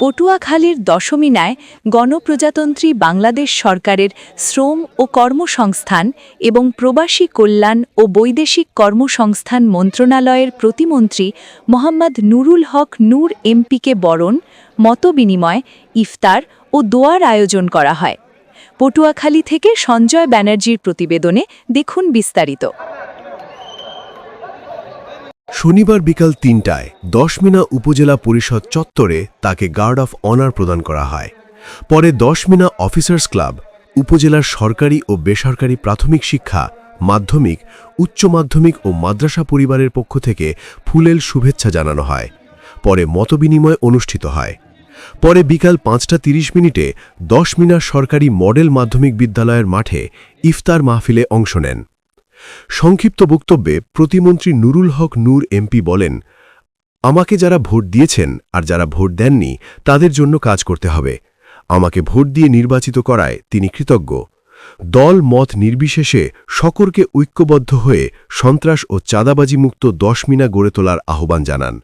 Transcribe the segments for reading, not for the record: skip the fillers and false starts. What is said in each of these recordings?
পটুয়াখালীর দশমিনায় গণপ্রজাতন্ত্রী বাংলাদেশ সরকারের শ্রম ও কর্মসংস্থান এবং প্রবাসী কল্যাণ ও বৈদেশিক কর্মসংস্থান মন্ত্রণালয়ের প্রতিমন্ত্রী মোহাম্মদ নুরুল হক নূর এমপিকে বরণ, মতবিনিময়, ইফতার ও দোয়ার আয়োজন করা হয়। পটুয়াখালী থেকে সঞ্জয় ব্যানার্জির প্রতিবেদনে দেখুন বিস্তারিত। শনিবার বিকাল ৩টায় দশমিনা উপজেলা পরিষদ চত্বরে তাকে গার্ড অফ অনার প্রদান করা হয়। পরে দশমিনা অফিসার্স ক্লাব, উপজেলার সরকারি ও বেসরকারি প্রাথমিক শিক্ষা, মাধ্যমিক, উচ্চ মাধ্যমিক ও মাদ্রাসা পরিবারের পক্ষ থেকে ফুলেল শুভেচ্ছা জানানো হয়। পরে মতবিনিময় অনুষ্ঠিত হয়। পরে বিকাল ৫টা ৩০ দশমিনা সরকারি মডেল মাধ্যমিক বিদ্যালয়ের মাঠে ইফতার মাহফিলে অংশ নেন। সংক্ষিপ্ত বক্তব্যে প্রতিমন্ত্রী নুরুল হক নূর এমপি বলেন, আমাকে যারা ভোট দিয়েছেন আর যারা ভোট দেননি তাদের জন্য কাজ করতে হবে। আমাকে ভোট দিয়ে নির্বাচিত করায় তিনি কৃতজ্ঞ। দল মত নির্বিশেষে সকলকে ঐক্যবদ্ধ হয়ে সন্ত্রাস ও চাঁদাবাজি মুক্ত দশমিনা গড়ে তোলার আহ্বান জানান।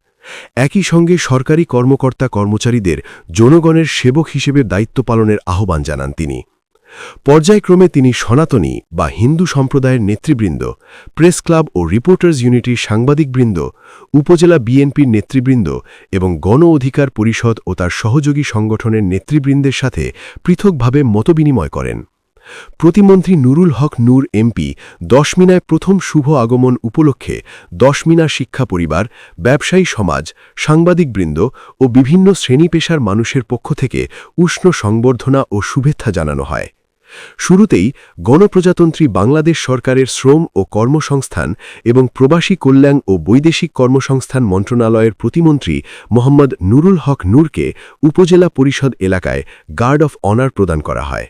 একই সঙ্গে সরকারি কর্মকর্তা কর্মচারীদের জনগণের সেবক হিসেবে দায়িত্ব পালনের আহ্বান জানান তিনি। পর্যায়ক্রমে তিনি সনাতনী বা হিন্দু সম্প্রদায়ের নেতৃবৃন্দ, প্রেস ক্লাব ও রিপোর্টার্স ইউনিটির সাংবাদিকবৃন্দ, উপজেলা বিএনপির নেতৃবৃন্দ এবং গণ অধিকার পরিষদ ও তার সহযোগী সংগঠনের নেতৃবৃন্দের সাথে পৃথকভাবে মতবিনিময় করেন। প্রতিমন্ত্রী নুরুল হক নূর এমপি দশমিনায় প্রথম শুভ আগমন উপলক্ষে দশমিনা শিক্ষা পরিবার, ব্যবসায়ী সমাজ, সাংবাদিকবৃন্দ ও বিভিন্ন শ্রেণী পেশার মানুষের পক্ষ থেকে উষ্ণ সংবর্ধনা ও শুভেচ্ছা জানানো হয়। শুরুতেই গণপ্রজাতন্ত্রী বাংলাদেশ সরকারের শ্রম ও কর্মসংস্থান এবং প্রবাসী কল্যাণ ও বৈদেশিক কর্মসংস্থান মন্ত্রণালয়ের প্রতিমন্ত্রী মোহাম্মদ নুরুল হক নূরকে উপজেলা পরিষদ এলাকায় গার্ড অফ অনার প্রদান করা হয়।